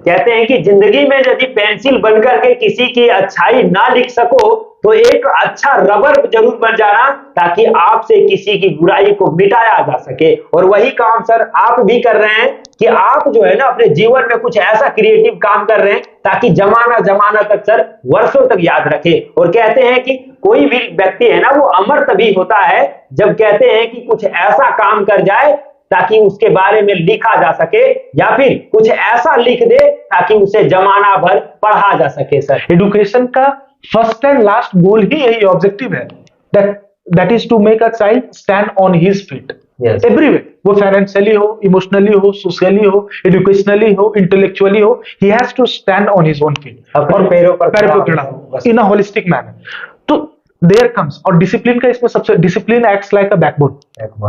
कहते हैं कि जिंदगी में यदि पेंसिल बनकर के किसी की अच्छाई ना लिख सको तो एक अच्छा रबर जरूर बन जाना, ताकि आपसे किसी की बुराई को मिटाया जा सके। और वही काम सर आप भी कर रहे हैं कि आप जो है ना अपने जीवन में कुछ ऐसा क्रिएटिव काम कर रहे हैं ताकि जमाना जमाना तक सर, वर्षों तक याद रखे। और कहते हैं कि कोई भी व्यक्ति है ना वो अमर तभी होता है जब कहते हैं कि कुछ ऐसा काम कर जाए ताकि उसके बारे में लिखा जा सके, या फिर कुछ ऐसा लिख दे ताकि उसे जमाना भर पढ़ा जा सके। सर एडुकेशन का फर्स्ट एंड लास्ट गोल ही यही ऑब्जेक्टिव है, that is to make a child stand on his feet every way. वो फाइनेंशियली हो, इमोशनली हो, सोशली हो, एजुकेशनली हो, इंटेलेक्चुअली हो, he has to stand on his own feet और पैरों पर खड़ा हो इन अ होलिस्टिक मैनर। तो देयर कम्स, और डिसिप्लिन का इसमें सबसे, discipline acts like a backbone,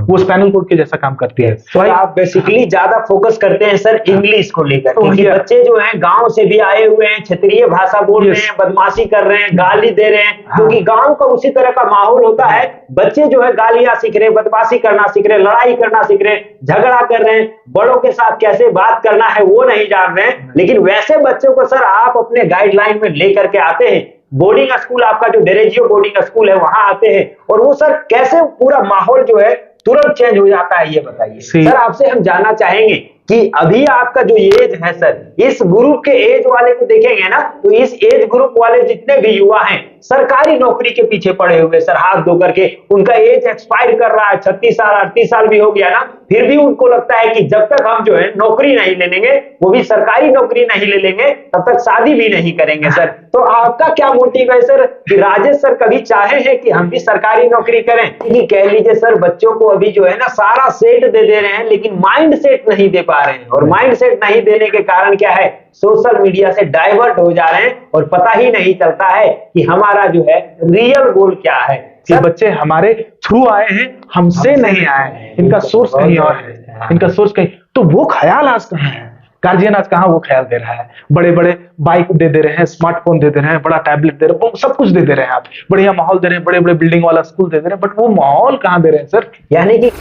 वो स्पाइनल कोड के जैसा काम करती है। तो आप बेसिकली ज्यादा फोकस करते हैं सर इंग्लिश को लेकर, क्योंकि बच्चे जो हैं गांव से भी आए हुए हैं, क्षेत्रीय भाषा बोल रहे हैं, बदमाशी कर रहे हैं, गाली दे रहे हैं, क्योंकि गांव का उसी तरह का माहौल होता है। बच्चे जो है गालियां सीख रहे हैं, बदमाशी करना सीख रहे हैं, लड़ाई करना सीख रहे हैं, झगड़ा कर रहे हैं, बड़ों के साथ कैसे बात करना है वो नहीं जान रहे हैं। लेकिन वैसे बच्चों को सर आप अपने गाइडलाइन में लेकर के आते हैं। बोर्डिंग स्कूल, आपका जो डेरेजियो बोर्डिंग स्कूल है, वहां आते हैं और वो सर कैसे पूरा माहौल जो है तुरंत चेंज हो जाता है, ये बताइए सर। आपसे हम जानना चाहेंगे कि अभी आपका जो एज है सर, इस ग्रुप के एज वाले को देखेंगे ना तो इस एज ग्रुप वाले जितने भी युवा हैं सरकारी नौकरी के पीछे पड़े हुए सर, हाथ धो करके। उनका एज एक्सपायर कर रहा है, 36 साल 38 साल भी हो गया ना, फिर भी उनको लगता है कि जब तक हम जो है नौकरी नहीं ले लेंगे, वो भी सरकारी नौकरी नहीं ले लेंगे, तब तक शादी भी नहीं करेंगे सर। तो आपका क्या मोटिव है सर कि राजेश सर कभी चाहे हैं कि हम भी सरकारी नौकरी करें? कि कह लीजिए सर बच्चों को अभी जो है ना सारा सेट दे दे रहे हैं लेकिन माइंड सेट नहीं दे पा रहे हैं, और माइंड सेट नहीं देने के कारण क्या है, सोशल मीडिया से डाइवर्ट हो जा रहे हैं और पता ही नहीं चलता है कि हमारा जो है रियल गोल क्या है। ये बच्चे हमारे थ्रू आए हैं, हमसे नहीं आए हैं, इनका सोर्स कहीं और है, इनका सोर्स कहीं, तो वो ख्याल आज कहाँ है? गार्जियन आज कहाँ वो ख्याल दे रहा है? बड़े बड़े बाइक दे दे रहे हैं, स्मार्टफोन दे दे रहे हैं, बड़ा टैबलेट दे रहे हैं, सब कुछ दे दे रहे हैं, आप बढ़िया माहौल दे रहे हैं, बड़े बड़े बिल्डिंग वाला स्कूल दे दे रहे हैं, बट वो माहौल कहाँ दे रहे हैं सर? यानी कि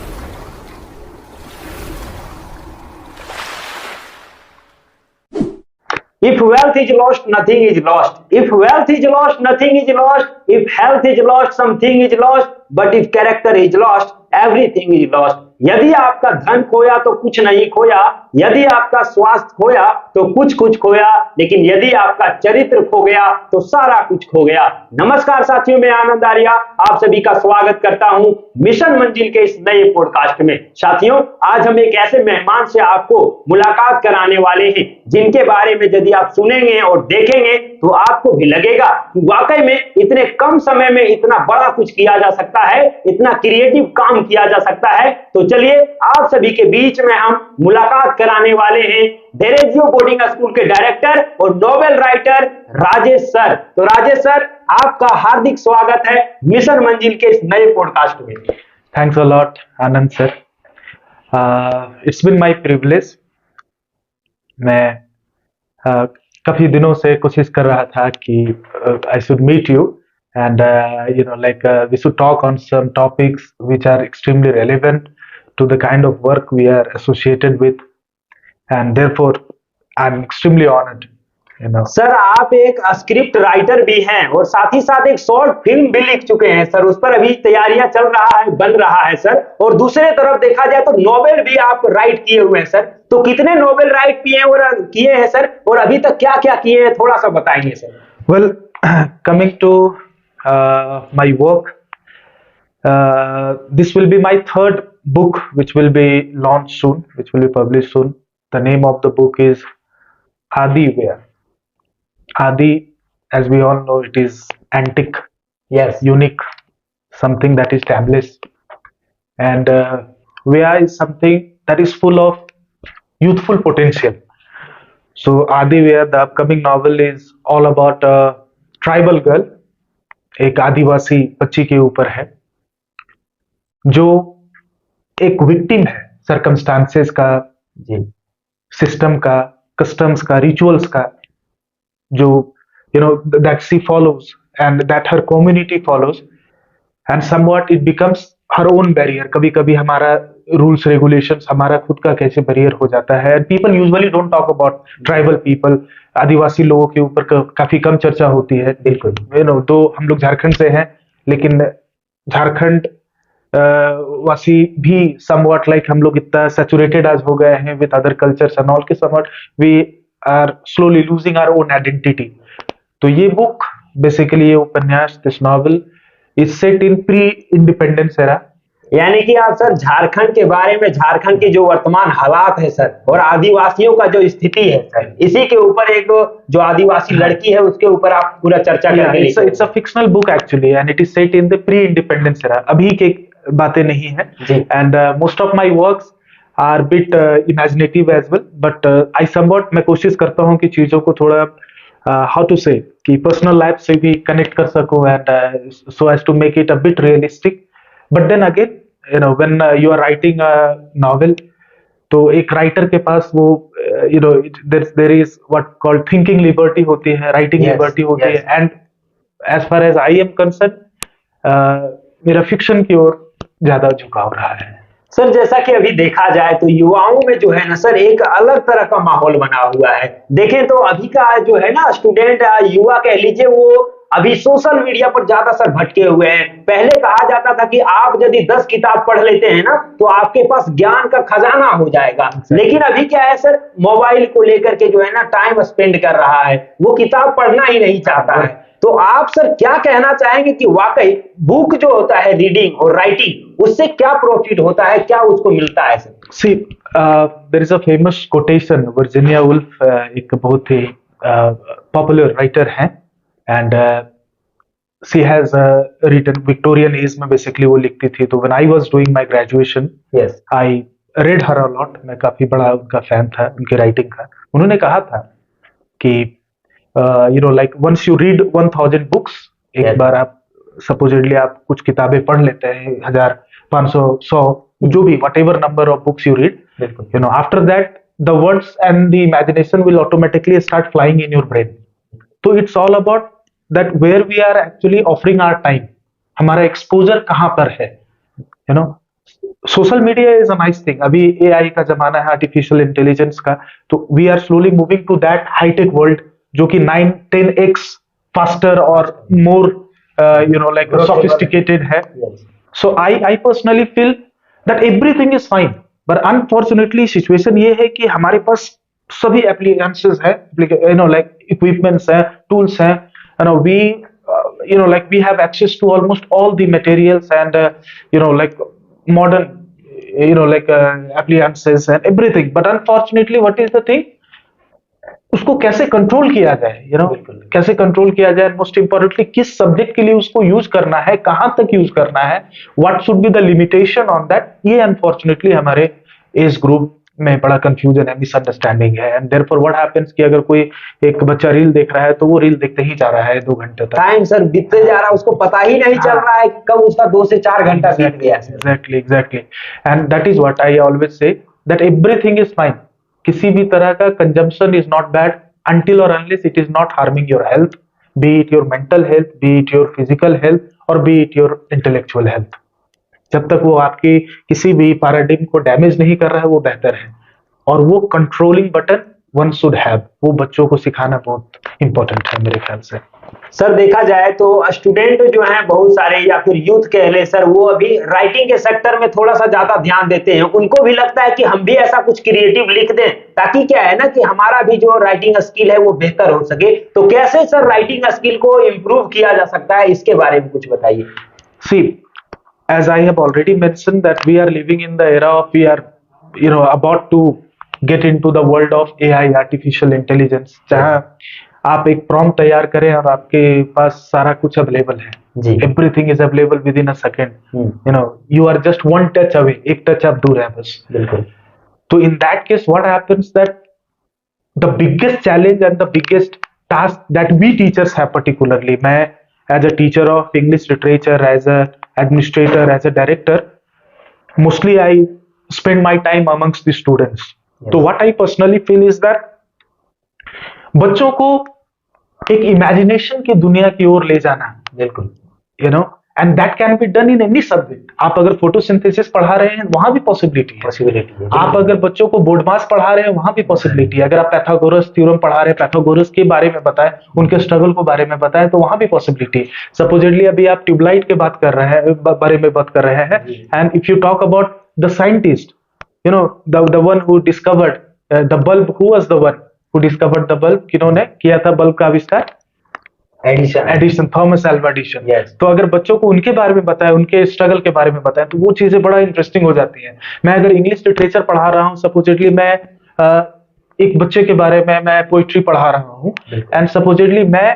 if wealth is lost, nothing is lost. If wealth is lost, nothing is lost. If health is lost, something is lost. But if character is lost, everything is lost. यदि आपका धन खोया तो कुछ नहीं खोया, यदि आपका स्वास्थ्य खोया तो कुछ कुछ खोया, लेकिन यदि आपका चरित्र खो गया तो सारा कुछ खो गया। नमस्कार साथियों, मैं आनंद आर्या आप सभी का स्वागत करता हूं मिशन मंजिल के इस नए पॉडकास्ट में। साथियों, आज हम एक ऐसे मेहमान से आपको मुलाकात कराने वाले हैं जिनके बारे में यदि आप सुनेंगे और देखेंगे तो आपको भी लगेगा कि वाकई में इतने कम समय में इतना बड़ा कुछ किया जा सकता है, इतना क्रिएटिव काम किया जा सकता है। तो चलिए आप सभी के बीच में हम मुलाकात कराने वाले हैं डेरेजियो बोर्डिंग स्कूल के डायरेक्टर और नोबेल राइटर राजेश सर। तो राजेश सर, आपका हार्दिक स्वागत है मिशन मंजिल के इस नए पॉडकास्ट में। Thanks a lot Anand sir, it's been my privilege. मैं काफी दिनों से कोशिश कर रहा था कि I should meet you and we should talk on some topics which are extremely relevant to the kind of work we are associated with, and therefore I'm extremely honored. Sir, आप एक स्क्रिप्ट राइटर भी हैं और साथ ही साथ एक short film भी लिख चुके हैं सर, उस पर अभी तैयारियां चल रहा है, बन रहा है सर। और दूसरे तरफ देखा जाए तो नोबेल भी आप राइट किए हुए हैं सर। तो कितने नोबेल राइट किए हैं सर, और अभी तक क्या क्या किए हैं, थोड़ा सा बताएंगे sir. Well, coming to my work, this will be my third book which will be launched soon, which will be published soon. The name of the book is Adiware. Adi, as we all know, it is antique, yes, unique, something that is timeless, and Vaya is something that is full of youthful potential. So Adiware, the upcoming novel, is all about a tribal girl, एक आदिवासी बच्ची के ऊपर है जो एक victim है circumstances का, system का, कस्टम्स का, रिचुअल्स का, जो that she follows and that her community follows, and somewhat it becomes her own barrier. कभी कभी हमारा रूल्स रेगुलेशंस, हमारा खुद का कैसे बैरियर हो जाता है. People usually don't talk about tribal people, आदिवासी लोगों के ऊपर काफी कम चर्चा होती है. बिल्कुल. तो हम लोग झारखंड से हैं, लेकिन झारखंड वासी भी समवॉट लाइक हम लोग इतना सैचुरेटेड आज हो गए हैं with other cultures and all के somewhat we are slowly losing our own identity. तो ये बुक बेसिकली, ये उपन्यास, this novel is set in pre independence era. यानी कि आप सर झारखंड के बारे में, झारखंड की जो वर्तमान हालात है सर, और आदिवासियों का जो स्थिति है सर, इसी के ऊपर एक जो आदिवासी लड़की है उसके ऊपर आप पूरा चर्चा करके लिखे. It's a fictional book actually, and it is set in the pre independence era. अभी की बातें नहीं है. And most of my works are bit imaginative as well, but I somewhat, मैं कोशिश करता हूँ कि चीजों को थोड़ा हाउ टू से कि पर्सनल लाइफ से भी कनेक्ट कर सकूं, and so as to make it a bit realistic. But then again, you know, when you are writing a novel, तो एक राइटर के पास वो you know there is what called thinking liberty होती है, राइटिंग लिबर्टी होती है. And as far as I am concern, मेरा फिक्शन की ओर ज्यादा झुकाव रहा है. सर जैसा कि अभी देखा जाए तो युवाओं में जो है ना सर, एक अलग तरह का माहौल बना हुआ है. देखें तो अभी का जो है ना स्टूडेंट, युवा कह लीजिए, वो अभी सोशल मीडिया पर ज्यादा सर भटके हुए हैं. पहले कहा जाता था कि आप यदि 10 किताब पढ़ लेते हैं ना तो आपके पास ज्ञान का खजाना हो जाएगा. लेकिन अभी क्या है सर, मोबाइल को लेकर के जो है ना टाइम स्पेंड कर रहा है, वो किताब पढ़ना ही नहीं चाहता है. तो आप सर क्या कहना चाहेंगे कि वाकई बुक जो होता है, रीडिंग और राइटिंग, उससे क्या प्रॉफिट होता है, क्या उसको मिलता है sir? See, there is a famous quotation, Virginia Woolf एक बहुत ही पॉपुलर राइटर हैं, and she has written Victorian age में बेसिकली वो लिखती थी. तो when I was doing my graduation, I read her a lot. मैं काफी बड़ा उनका फैन था, उनकी राइटिंग का. उन्होंने कहा था कि you know like once you read 1000 books, एक बार आप सपोजिटली आप कुछ किताबें पढ़ लेते हैं, 1000, 500, 100, जो भी whatever number of books you read, you know, after that the words and the imagination will automatically start flying in your brain. So it's all about that where we are actually offering our time, हमारा exposure कहाँ पर है. you know, social media is a nice thing. अभी AI का जमाना है, artificial intelligence का. तो we are slowly moving to that high tech world जो कि 9-10x फास्टर और more you know like sophisticated है. So I personally feel that everything is fine, but unfortunately situation ये है कि हमारे पास सभी एप्लीकेशंस है, यू नो लाइक इक्विपमेंट्स हैं, टूल्स हैं, you know we you know like we have access to almost all the materials and you know like modern you know like appliances and everything, but unfortunately what is the thing, उसको कैसे control किया जाए, you know, कैसे control किया जाए, most importantly किस subject के लिए उसको यूज करना है, कहां तक यूज करना है, what should be the limitation on that. ये अनफॉर्चुनेटली हमारे एज ग्रुप में बड़ा कंफ्यूजन है, मिसअंडरस्टैंडिंग है. एंड देयरफॉर व्हाट हैपेंस कि अगर कोई एक बच्चा रील देख रहा है तो वो रील देखते ही जा रहा है 2 घंटे तक. टाइम सर बीतते जा रहा है, उसको पता ही नहीं चल रहा है कब उसका 2 से 4 घंटा बीत गया. Exactly. And that is what I always से, दैट एवरीथिंग इज फाइन. किसी भी तरह का consumption is not bad until or unless it is not harming your health, be it your mental health, be it your physical health, or be it your intellectual health. जब तक वो आपकी किसी भी पैराडिग्म को डैमेज नहीं कर रहा है, वो बेहतर है. और वो controlling button one should have, वो बच्चों को सिखाना बहुत इंपॉर्टेंट है मेरे ख्याल से. सर देखा जाए तो स्टूडेंट जो हैं बहुत सारे, या फिर यूथ कह ले सर, वो अभी राइटिंग के सेक्टर में थोड़ा सा ज्यादा ध्यान देते हैं. उनको भी लगता है कि हम भी ऐसा कुछ क्रिएटिव लिख दें, ताकि क्या है ना कि हमारा भी जो राइटिंग स्किल है वो बेहतर हो सके. तो कैसे सर राइटिंग स्किल को इम्प्रूव किया जा सकता है, इसके बारे में कुछ बताइए. सी, as I have already mentioned that we are living in the era of, we are you know about to get into the world of AI, artificial intelligence, जहाँ आप एक प्रॉम्प्ट तैयार करें और आपके पास सारा कुछ अवेलेबल है. Everything is available within a second. You know, you are just one touch away, एक टच आप दूर है बस. बिल्कुल. तो in that case what happens that the biggest challenge and the biggest task that we teachers have, particularly मैं as a teacher of English literature, as a administrator, as a director, mostly I spend my time amongst the students. तो what I personally feel is that बच्चों को एक imagination की दुनिया की ओर ले जाना, बिल्कुल, you know, and that can be done in any subject. आप अगर फोटोसिंथेसिस पढ़ा रहे हैं वहां भी पॉसिबिलिटी है, आप अगर बच्चों को बोर्ड मास पढ़ा रहे हैं वहां भी पॉसिबिलिटी है, अगर आप पैथागोरस थ्योरम पढ़ा रहे हैं, पैथागोरस के बारे में बताएं, उनके स्ट्रगल को बारे में बताएं, तो वहां भी पॉसिबिलिटी है। सपोजिटली अभी आप ट्यूबलाइट के बात कर रहे हैं, बारे में बात कर रहे हैं, and if you talk about the scientist, you know, the one who discovered the bulb, who was the one who discovered the bulb, किन्होंने किया था बल्ब का आविष्कार? Edison, Thomas Alva Edison. तो अगर बच्चों को उनके बारे में बताएं, उनके स्ट्रगल के बारे में बताएं, तो वो चीजें बड़ा इंटरेस्टिंग हो जाती हैं। मैं अगर इंग्लिश लिटरेचर पढ़ा रहा हूँ, सपोजिटली मैं एक बच्चे के बारे में मैं पोइट्री पढ़ा रहा हूँ, एंड सपोजिटली मैं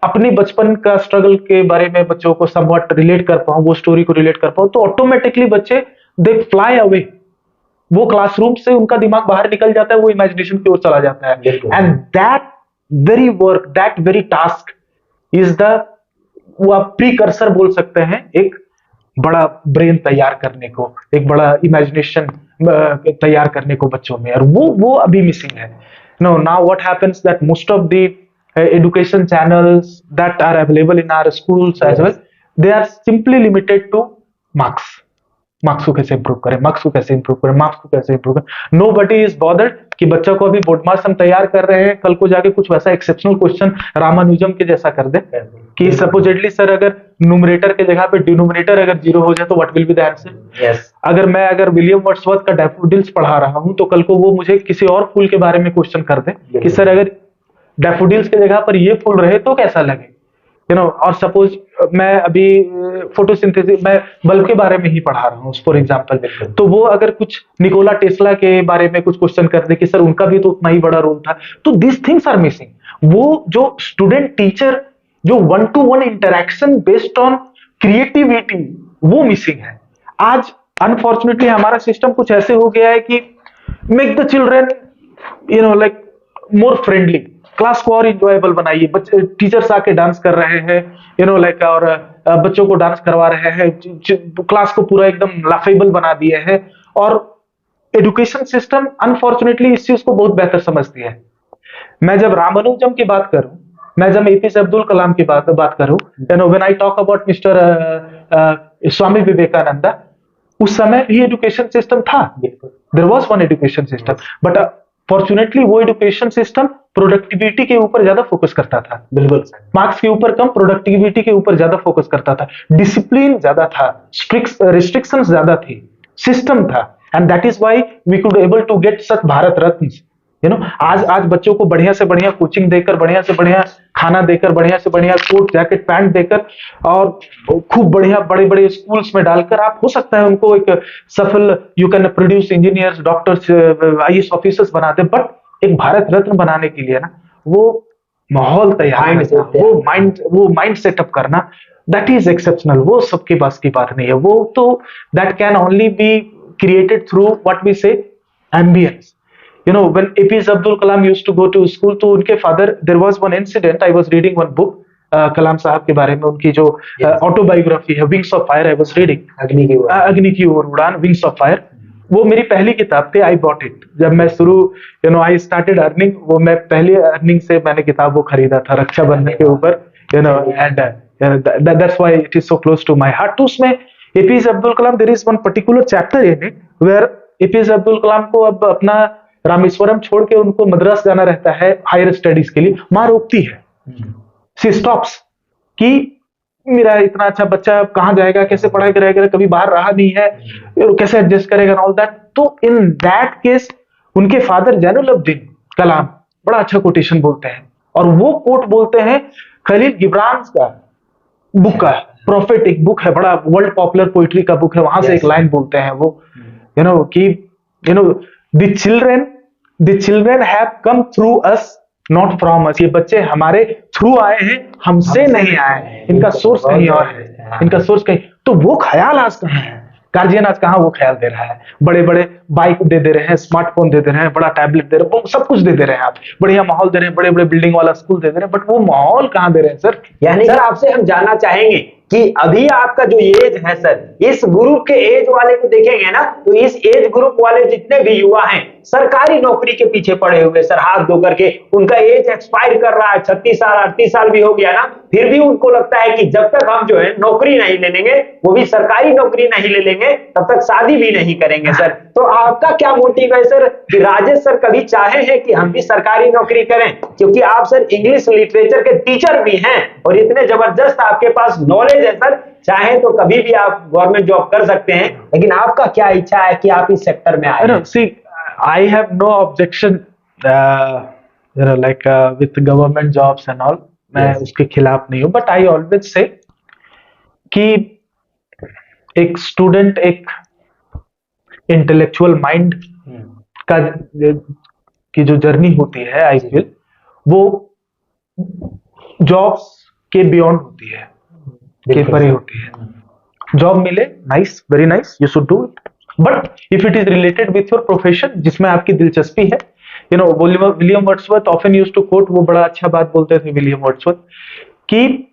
अपनी बचपन का स्ट्रगल के बारे में बच्चों को समवट रिलेट कर पाऊँ, वो स्टोरी को रिलेट कर पाऊँ, तो ऑटोमेटिकली बच्चे दे फ्लाई अवे, वो क्लासरूम से उनका दिमाग बाहर निकल जाता है, वो इमेजिनेशन की ओर चला जाता है। And that very work, that very task is the, वो आप प्रीकर्सर बोल सकते हैं एक बड़ा ब्रेन तैयार करने को, एक बड़ा इमेजिनेशन तैयार करने को बच्चों में, और वो अभी मिसिंग है। No, now what happens that most of the education channels that are available in our schools as well, they are simply limited to marks. Marks को कैसे इंप्रूव करें, मार्क्स को कैसे इंप्रूव करें, मार्क्स को कैसे इंप्रूव करें। नोबडी इज बॉदर्ड कि बच्चा को अभी बोर्ड मार्क्स हम तैयार कर रहे हैं, कल को जाके कुछ वैसा एक्सेप्शनल क्वेश्चन रामानुजम के जैसा कर दे कि सपोजिटली सर अगर न्यूमरेटर के जगह पे डिनोमिनेटर अगर 0 हो जाए तो what will be the answer. अगर विलियम वर्ड्सवर्थ का डैफोडिल्स पढ़ा रहा हूं, तो कल को वो मुझे किसी और फूल के बारे में क्वेश्चन कर दे कि सर अगर डैफोडिल्स के जगह पर ये फूल रहे तो कैसा लगे, यू नो। और सपोज मैं अभी फोटोसिंथेसिस, मैं बल्ब के बारे में ही पढ़ा रहा हूँ फॉर एग्जांपल, तो वो अगर कुछ निकोला टेस्ला के बारे में कुछ क्वेश्चन कर दे कि सर उनका भी तो उतना ही बड़ा रोल था, तो दिस थिंग्स आर मिसिंग। वो जो स्टूडेंट टीचर जो 1-to-1 interaction based on creativity, वो मिसिंग है। आज अनफॉर्चुनेटली हमारा सिस्टम कुछ ऐसे हो गया है कि make the children, you know, like more friendly, class को और इंजॉयबल बनाइए। बच्चे, टीचर्स आके डांस कर रहे हैं, यू नो, लाइक, और बच्चों को डांस करवा रहे हैं, क्लास को पूरा एकदम लाफेबल बना दिए हैं, और एजुकेशन सिस्टम अनफॉर्चुनेटली इस चीज को बहुत बेहतर समझती है। मैं जब रामानुजम की बात करूं, मैं जब एपीजे अब्दुल कलाम की बात करूं, you know, when I talk about mister Swami Vivekananda, उस समय भी एजुकेशन सिस्टम था, there was one education system, but fortunately वो एजुकेशन सिस्टम प्रोडक्टिविटी के ऊपर ज्यादा फोकस करता था। बिल्कुल, मार्क्स के ऊपर कम, प्रोडक्टिविटी के ऊपर ज्यादा फोकस करता था, डिसिप्लिन ज्यादा था, स्ट्रिक्ट रिस्ट्रिक्शंस ज्यादा थी, सिस्टम था, and that is why we could able to get such Bharat Ratna, you know. आज बच्चों को बढ़िया से बढ़िया कोचिंग देकर, बढ़िया से बढ़िया खाना देकर, बढ़िया से बढ़िया कोट जैकेट पैंट देकर, और खूब बढ़िया बड़े बड़े स्कूल्स में डालकर आप हो सकता है उनको एक सफल, you can produce engineers, doctors, IAS officers बना दे, बट एक भारत रत्न बनाने के लिए ना वो माहौल तैयार, वो माइंड सेटअप करना, दैट इज एक्सेप्शनल। वो सबके पास की बात नहीं है, वो तो that can only be created through what we say ambience. You know, when APJ Abdul Kalam used to go to school, तो उनके father, there was one incident, I was reading one book, कलाम साहब के बारे में, उनकी जो autobiography है, wings of fire, I was reading, अग्नि की ओर उड़ान, विंग्स ऑफ फायर, वो मेरी पहली किताब थी, I bought it। जब मैं शुरू, you know, I started earning, वो मैं पहली अर्निंग से मैंने किताब वो खरीदा था रक्षाबंधन के ऊपर, you know, and that's why it is so close to my heart। तो उसमें APJ Abdul Kalam, there is one particular chapter in it where APJ Abdul Kalam को अब अपना रामेश्वरम छोड़ के उनको मद्रास जाना रहता है हायर स्टडीज के लिए। माँ रोकती है, सी स्टॉप्स, कि मेरा इतना अच्छा बच्चा कहाँ जाएगा, कैसे पढ़ाई करेगा, कभी बाहर रहा नहीं है, कैसे एडजस्ट करेगा, ऑल दैट। तो इन दैट केस उनके फादर जैनुलब्दीन कलाम बड़ा अच्छा कोटेशन बोलते हैं, और वो कोट बोलते हैं खलील गिब्रान का बुक का, प्रोफेटिक बुक है, बड़ा वर्ल्ड पॉपुलर पोइट्री का बुक है, वहां से एक लाइन बोलते हैं वो, यू नो, कि you no, the children have come through us, not from us। ये बच्चे हमारे थ्रू आए हैं, हमसे नहीं आए, इनका सोर्स कहीं और है, इनका सोर्स कहीं। तो वो ख्याल आज कहाँ है, गार्जियन आज कहाँ वो ख्याल दे रहा है? बड़े बड़े बाइक दे रहे हैं, स्मार्टफोन दे रहे हैं, बड़ा टैबलेट दे रहे हैं, सब कुछ दे रहे हैं, आप बढ़िया माहौल दे रहे हैं, बड़े बड़े बिल्डिंग वाला स्कूल दे रहे हैं, बट वो माहौल कहाँ दे रहे हैं सर? यानी सर आपसे हम जानना चाहेंगे कि अभी आपका जो एज है सर, इस ग्रुप के एज वाले को देखेंगे ना, तो इस एज ग्रुप वाले जितने भी युवा हैं, सरकारी नौकरी के पीछे पड़े हुए सर, हाथ धो करके। उनका एज एक्सपायर कर रहा है, 36 साल 38 साल भी हो गया ना, फिर भी उनको लगता है कि जब तक हम जो है नौकरी नहीं ले लेंगे, वो भी सरकारी नौकरी नहीं ले लेंगे, तब तक शादी भी नहीं करेंगे सर। तो आपका क्या मोटिव है सर कि राजेश सर कभी चाहे हैं कि हम भी सरकारी नौकरी करें? क्योंकि आप सर इंग्लिश लिटरेचर के टीचर भी हैं और इतने जबरदस्त आपके पास नॉलेज है सर, चाहे तो कभी भी आप गवर्नमेंट जॉब कर सकते हैं, लेकिन आपका क्या इच्छा है कि आप इस सेक्टर में आए? See, I have no objection, like with government jobs and all. मैं उसके खिलाफ नहीं हूँ, but I always say कि एक स्टूडेंट एक इंटेलेक्चुअल माइंड का की जो जर्नी होती है, आई फील वो जॉब्स के बियॉन्ड होती है, के परे होती है। जॉब मिले, nice, very nice, you should do it, but if it is related with your profession, जिसमें आपकी दिलचस्पी है, you know, William Wordsworth often used to quote, वो बड़ा अच्छा बात बोलते थे विलियम वर्ड्सवर्थ, कि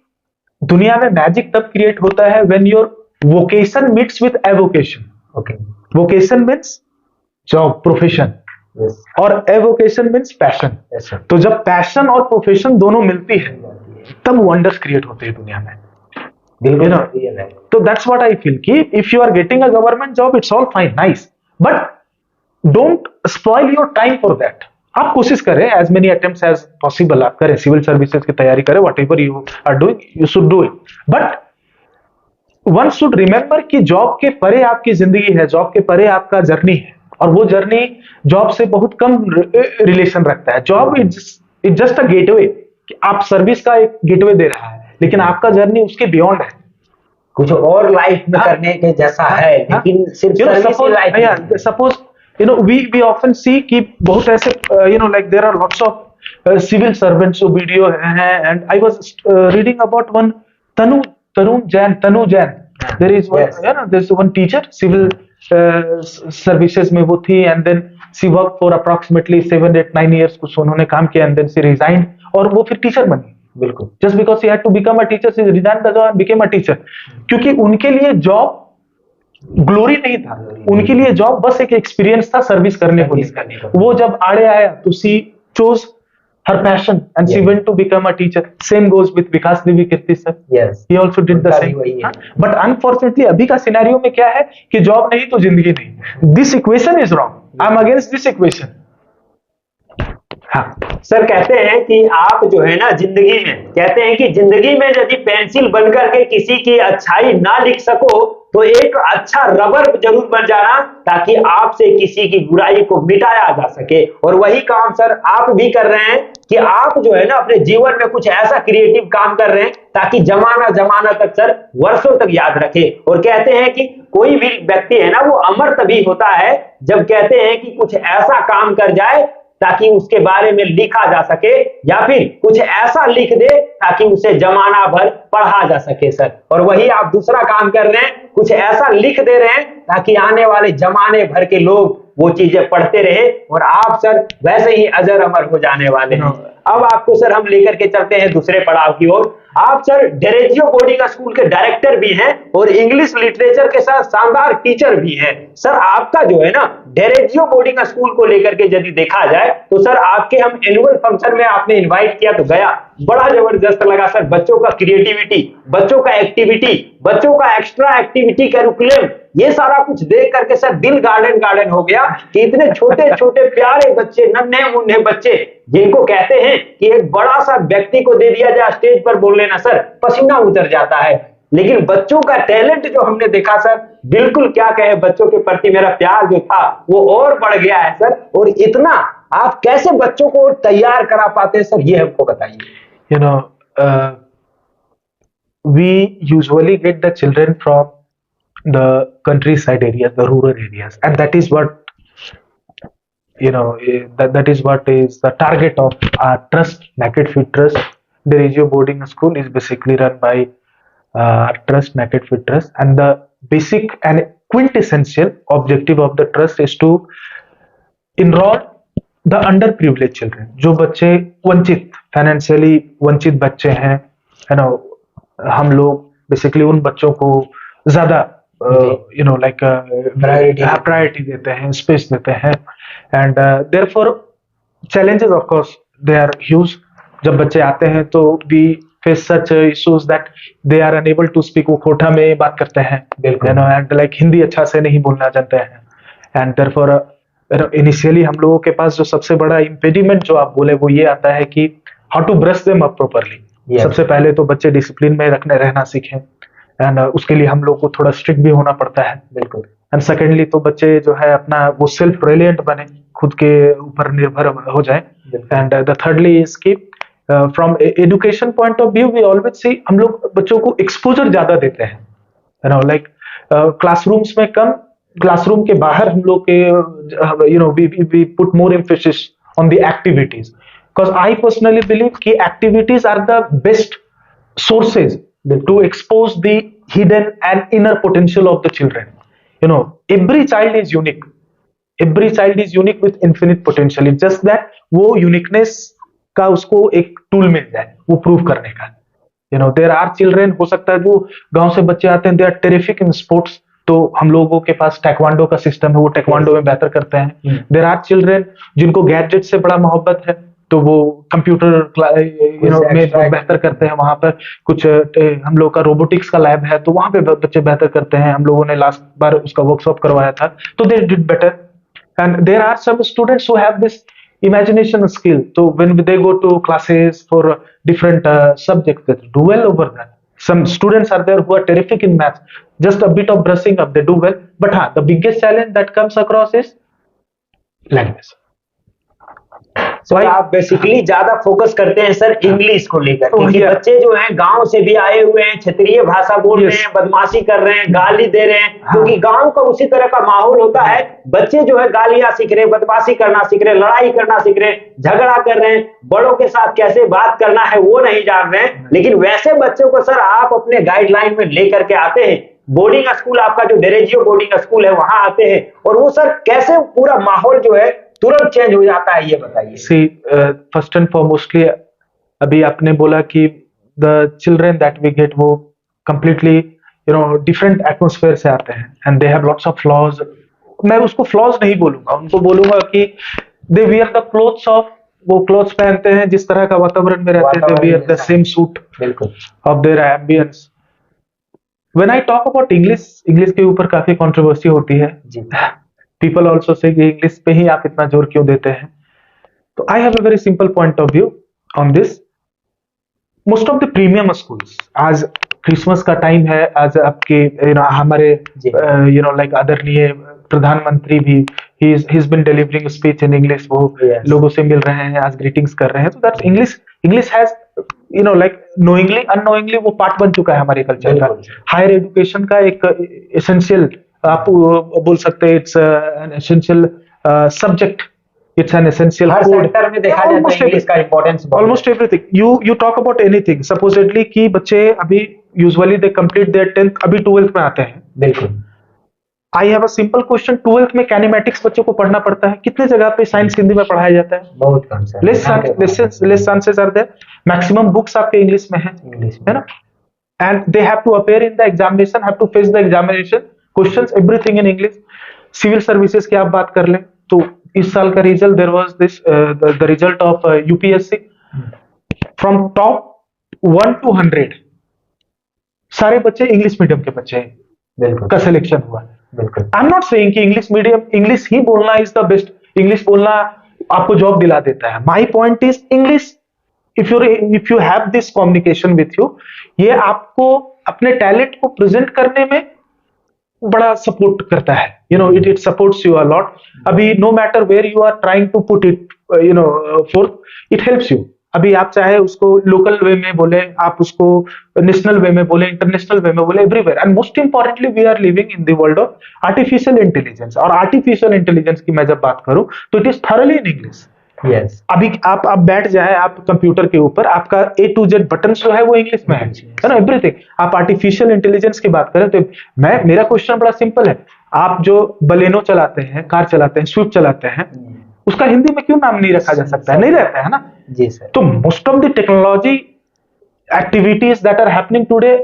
दुनिया में मैजिक तब क्रिएट होता है when your vocation meets with avocation. Okay, vocation means job, profession, और एवोकेशन मीन्स पैशन। तो जब पैशन और प्रोफेशन दोनों मिलती है, तब वंडर्स क्रिएट होते हैं दुनिया में। तो दैट्स व्हाट आई फील कि if you are getting a government job, it's all fine, nice, but don't spoil your time for that. आप कोशिश करें, as many attempts as possible आप करें, सिविल सर्विसेज की तैयारी करें, whatever you are doing, you should do it, but one should remember कि job के परे आपकी जिंदगी है, जॉब के परे आपका जर्नी है, और वो जर्नी जॉब से बहुत कम रिलेशन रखता है। Job is just a gateway, कि आप सर्विस का एक गेटवे दे रहा है, लेकिन आपका जर्नी उसके बियॉन्ड है, कुछ और लाइफ में करने के जैसा है, लेकिन सिर्फ सर्विस ही लाइफ नहीं। Suppose you know, we often see कि बहुत ऐसे you know, like there are lots of civil servants जो वीडियो हैं, and I was reading about one Tanu Jain. There is one, there's one teacher, civil services में वो थी, and then she worked for approximately 7, 8, 9 years कुछ उन्होंने काम किया, and then she resigned, और वो फिर टीचर बनी। बिल्कुल, just because she had to become a teacher, she resigned the job and became a teacher, क्योंकि उनके लिए जॉब ग्लोरी नहीं था, उनके लिए जॉब बस एक एक्सपीरियंस था सर्विस करने को लिए। वो जब आड़े आया तो she chose her passion and she went to become a teacher. Same goes with Vikas Devi Kirti sir, he also did the same. But unfortunately अभी का सिनेरियो में क्या है कि जॉब नहीं तो जिंदगी नहीं। This equation is wrong, I am against this equation. हाँ सर, कहते हैं कि आप जो है ना जिंदगी में, कहते हैं कि जिंदगी में यदि पेंसिल बनकर के किसी की अच्छाई ना लिख सको, तो एक अच्छा रबर जरूर बन जाना, ताकि आपसे किसी की बुराई को मिटाया जा सके। और वही काम सर आप भी कर रहे हैं कि आप जो है ना अपने जीवन में कुछ ऐसा क्रिएटिव काम कर रहे हैं ताकि जमाना जमाना तक सर, वर्षों तक याद रखे। और कहते हैं कि कोई भी व्यक्ति है ना वो अमर तभी होता है जब कहते हैं कि कुछ ऐसा काम कर जाए ताकि उसके बारे में लिखा जा सके, या फिर कुछ ऐसा लिख दे ताकि उसे जमाना भर पढ़ा जा सके सर। और वही आप दूसरा काम कर रहे हैं, कुछ ऐसा लिख दे रहे हैं ताकि आने वाले जमाने भर के लोग वो चीजें पढ़ते रहे, और आप सर वैसे ही अजर अमर हो जाने वाले हैं। अब आपको सर हम लेकर के चलते हैं दूसरे पड़ाव की ओर। आप सर डेरेजियो बोर्डिंग स्कूल के डायरेक्टर भी हैं और इंग्लिश लिटरेचर के साथ शानदार टीचर भी हैं। सर आपका जो है ना डेरेजियो बोर्डिंग स्कूल को लेकर के यदि देखा जाए तो सर आपके हम एनुअल फंक्शन में आपने इनवाइट किया तो गया, बड़ा जबरदस्त लगा सर। बच्चों का क्रिएटिविटी, बच्चों का एक्टिविटी, बच्चों का एक्स्ट्रा एक्टिविटी कैरिकुलम, ये सारा कुछ देख करके सर दिल गार्डन हो गया कि इतने छोटे छोटे प्यारे बच्चे, नन्हे मुन्ने बच्चे, जिनको कहते हैं कि एक बड़ा सा व्यक्ति को दे दिया जाए स्टेज पर बोलने ना सर, पसीना उतर जाता है। लेकिन बच्चों का टैलेंट जो हमने देखा सर, बिल्कुल क्या कहे, बच्चों के प्रति मेरा प्यार जो था वो और बढ़ गया है सर। और इतना आप कैसे बच्चों को तैयार करा पाते हैं सर, ये हमको बताइए। You know, we usually get the children from the countryside areas, the rural areas, and that is what, you know, that is what is the target of our trust, Naked Fit Trust. Deregio Boarding School is basically run by Trust, Naked Fit Trust, and the basic and quintessential objective of the trust is to enroll the underprivileged children, जो बच्चे वंचित, financially वंचित बच्चे हैं, है ना, हम लोग बेसिकली उन बच्चों को ज्यादा यू नो लाइक प्रायोरिटी देते हैं, स्पेस देते हैं, and therefore challenges of course they are huge. जब बच्चे आते हैं तो we face such issues that they are unable to speak. वो कोठा में बात करते हैं, you know, and like Hindi अच्छा से नहीं बोलना जानते हैं, and therefore initially हम लोगों के पास जो सबसे बड़ा impediment जो आप बोले वो ये आता है कि how to brush them up properly. सबसे पहले तो बच्चे डिसिप्लिन में रहना सीखें, एंड उसके लिए हम लोग को थोड़ा स्ट्रिक्ट भी होना पड़ता है। बिल्कुल। एंड सेकेंडली तो बच्चे जो है अपना वो सेल्फ रिलिएंट बने, खुद के ऊपर निर्भर हो जाए। एंड द थर्डली इज कि from education point of view we always see, हम लोग बच्चों को एक्सपोजर ज्यादा देते हैं, यू नो लाइक क्लासरूम्स में कम, क्लासरूम के बाहर हम लोग के you know we put more emphasis on the activities, because I personally believe कि activities are the best sources to expose the hidden and inner potential of the children. You know, every child is unique. Every child is unique with infinite potential. It's just that वो uniqueness का उसको एक tool मिल जाए वो prove करने का. You know, there are children, हो सकता है जो गांव से बच्चे आते हैं, they are terrific in sports, तो हम लोगों के पास taekwondo का सिस्टम है, वो taekwondo में बेहतर करते हैं। There are children जिनको गैजेट से बड़ा मोहब्बत है, तो वो कंप्यूटर यू नो में बेहतर करते हैं। वहां पर कुछ हम लोग का रोबोटिक्स का लैब है, तो वहां पे बच्चे बेहतर करते हैं। हम लोगों ने लास्ट बार उसका वर्कशॉप करवाया था, तो they did better. And there are some students who have this imagination skill, so when they go to classes for different subjects they do well over that. Some students are there who are terrific in maths, just a bit of brushing up they do well, but the biggest challenge that comes across is language. तो आप basically ज्यादा focus करते हैं sir English को लेकर, क्योंकि बच्चे जो हैं गांव से भी आए हुए हैं, क्षेत्रीय भाषा बोल रहे हैं, बदमाशी कर रहे हैं, गाली दे रहे हैं, क्योंकि गांव का उसी तरह का माहौल होता है। बच्चे जो है गालियां सीख रहे हैं, बदमाशी करना सीख रहे हैं, लड़ाई करना सीख रहे हैं, झगड़ा कर रहे हैं, बड़ों के साथ कैसे बात करना है वो नहीं जान रहे हैं। लेकिन वैसे बच्चों को सर आप अपने गाइडलाइन में लेकर के आते हैं, बोर्डिंग स्कूल आपका जो डेरेजियो बोर्डिंग स्कूल है वहां आते हैं, और वो सर कैसे पूरा माहौल जो है तुरंत चेंज हो जाता है, ये बताइए। सी फर्स्ट एंड फॉरमोस्टली अभी आपने बोला कि the children that we get वो completely you know different atmosphere से आते हैं, and they have lots of flaws. मैं उसको फ्लॉज नहीं बोलूंगा, उनको बोलूंगा कि they wear the clothes of, वो क्लोथ्स पहनते हैं जिस तरह का वातावरण में रहते हैं, they wear the same suit of their ambience. When I talk about English, English के ऊपर काफी कंट्रोवर्सी होती है जी। People also say कि इंग्लिश पे ही आप इतना जोर क्यों देते हैं, तो I have a very simple point of view on this. Most of the premium schools, आज क्रिसमस का टाइम है, आज आपके you know हमारे you know like आदरणीय प्रधानमंत्री भी he's been delivering speech in English, वो लोगों से मिल रहे हैं, आज ग्रीटिंग्स कर रहे हैं, तो that's English has you know like knowingly unknowingly वो पार्ट बन चुका है हमारे कल्चर का। हायर एजुकेशन का एक एसेंशियल आप बोल सकते हैं, it's an essential subject, it's an essential code में देखा जाता है इंग्लिश का importance almost everything. You talk about anything, supposedly कि बच्चे अभी usually they complete their 10th, अभी 12th में आते हैं। बिल्कुल। I have a simple question, 12th में कैनेमैटिक्स बच्चों को पढ़ना पड़ता है, कितने जगह पे साइंस हिंदी में पढ़ाया जाता है? बहुत कम sir, less chances are there. Maximum books आपके इंग्लिश में है ना, and they have to appear in the examination, have to face the examination, questions everything in English. Civil services की आप बात कर लें तो इस साल का result, there was this the result of UPSC, from top 1 to 100 सारे बच्चे इंग्लिश मीडियम के बच्चे हैं का सिलेक्शन हुआ। बिल्कुल। आई एम नॉट सेइंग कि इंग्लिश मीडियम, इंग्लिश ही बोलना इज द बेस्ट, इंग्लिश बोलना आपको जॉब दिला देता है। My point is English, if you have this communication with you, ये आपको अपने टैलेंट को प्रेजेंट करने में बड़ा सपोर्ट करता है, you know it supports you a lot. अभी no matter where you are trying to put it you know forth, it helps you. अभी आप चाहे उसको लोकल वे में बोले, आप उसको नेशनल वे में बोले, इंटरनेशनल वे में बोले, everywhere. And most importantly we are living in the world of artificial intelligence, और आर्टिफिशियल इंटेलिजेंस की मैं जब बात करूं तो it is thoroughly in English. Yes. अभी आप बैठ जाए आप कंप्यूटर के ऊपर, आपका A to Z बटन जो है वो इंग्लिश में है ना, एवरीथिंग। आप आर्टिफिशियल इंटेलिजेंस की बात करें तो मेरा क्वेश्चन बड़ा सिंपल है, आप जो बलेनो चलाते हैं, कार चलाते हैं, स्विफ्ट चलाते हैं, उसका हिंदी में क्यों नाम नहीं रखा जा सकता है? नहीं रहता है ना जी सर। तो most of the technology activities that are happening today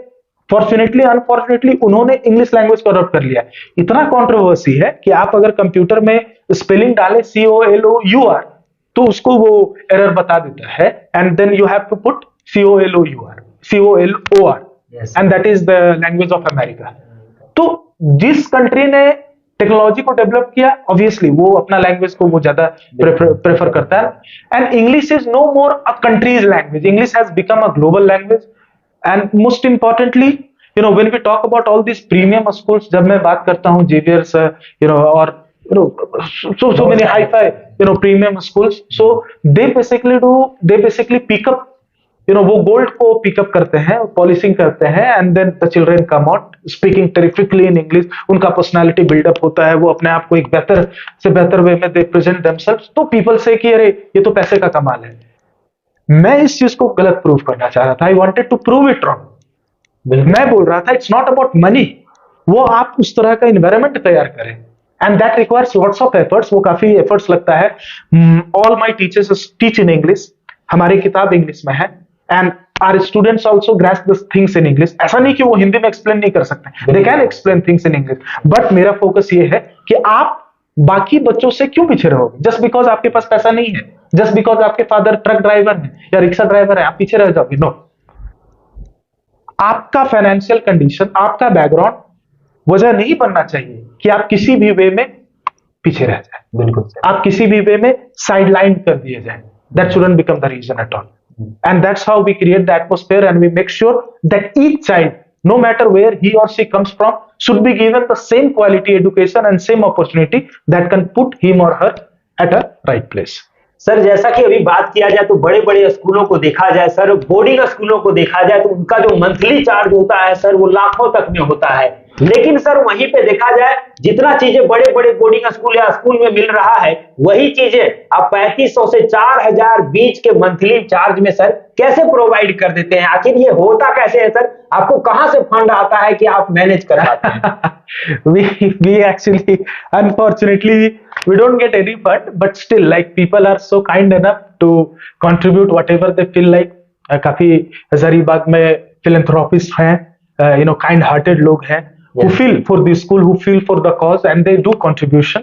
fortunately unfortunately उन्होंने इंग्लिश लैंग्वेज को अडॉप्ट कर लिया। इतना कंट्रोवर्सी है कि आप अगर कंप्यूटर में स्पेलिंग डालें COLOUR तो उसको वो एरर बता देता है, and then you have to put COLOR and that is the language of America. तो जिस कंट्री ने टेक्नोलॉजी को डेवलप किया, ऑब्वियसली वो अपना लैंग्वेज को वो ज्यादा प्रेफर करता है, and English is no more a country's language, English has become a global language. And most importantly when we talk about all this premium schools, जब मैं बात करता हूँ जेवियर्स और so many hi-fi premium schools, so they basically pick up वो gold को pick up करते हैं, पॉलिशिंग करते हैं, and then the children come out speaking terrifically in English. उनका पर्सनालिटी बिल्डअप होता है, वो अपने आप को एक बेहतर से बेहतर वे में दे प्रेजेंट देमसेल्व्स। तो पीपल से कि अरे ये तो पैसे का कमाल है। मैं इस चीज को गलत प्रूव करना चाह रहा था, I wanted to prove it wrong. मैं बोल रहा था इट्स नॉट अबाउट मनी, वो आप उस तरह का इन्वायरमेंट तैयार करें, and that requires lots of efforts. वो काफी एफर्ट्स लगता है। All my teachers teach in English, हमारी किताब इंग्लिश में है, and our students also grasp the things in English. ऐसा नहीं कि वो हिंदी में एक्सप्लेन नहीं कर सकते, they can explain things in English, but मेरा फोकस ये है कि आप बाकी बच्चों से क्यों पीछे रहोगे? जस्ट बिकॉज आपके पास पैसा नहीं है, जस्ट बिकॉज आपके फादर ट्रक ड्राइवर है या रिक्शा ड्राइवर है, आप पीछे रह जाओगे? नो, आपका फाइनेंशियल कंडीशन, आपका बैकग्राउंड वजह नहीं बनना चाहिए कि आप किसी भी वे में पीछे रह जाए। बिल्कुल, आप किसी भी वे में साइडलाइन कर दिए जाए। That shouldn't become the reason at all, and that's how we create the atmosphere, and we make sure that each child, no matter where he or she comes from, should be given the same quality education and same opportunity that can put him or her at a right place. Sir जैसा कि अभी बात किया जाए तो बड़े बड़े स्कूलों को देखा जाए सर, बोर्डिंग स्कूलों को देखा जाए तो उनका जो मंथली चार्ज होता है सर वो लाखों तक में होता है। लेकिन सर वहीं पे देखा जाए जितना चीजें बड़े बड़े बोर्डिंग स्कूल या स्कूल में मिल रहा है, वही चीजें आप 3500 से 4000 बीच के मंथली चार्ज में सर कैसे प्रोवाइड कर देते हैं? आखिर ये होता कैसे है सर? आपको कहां से फंड आता है कि आप मैनेज कर पाते हैं? we actually, unfortunately, we don't get any fund, but still, like, people are so kind enough to contribute whatever they feel like. काफी हजारीबाग में philanthropists हैं, kind hearted लोग हैं, who feel for the school, who feel for the cause, and they do contribution.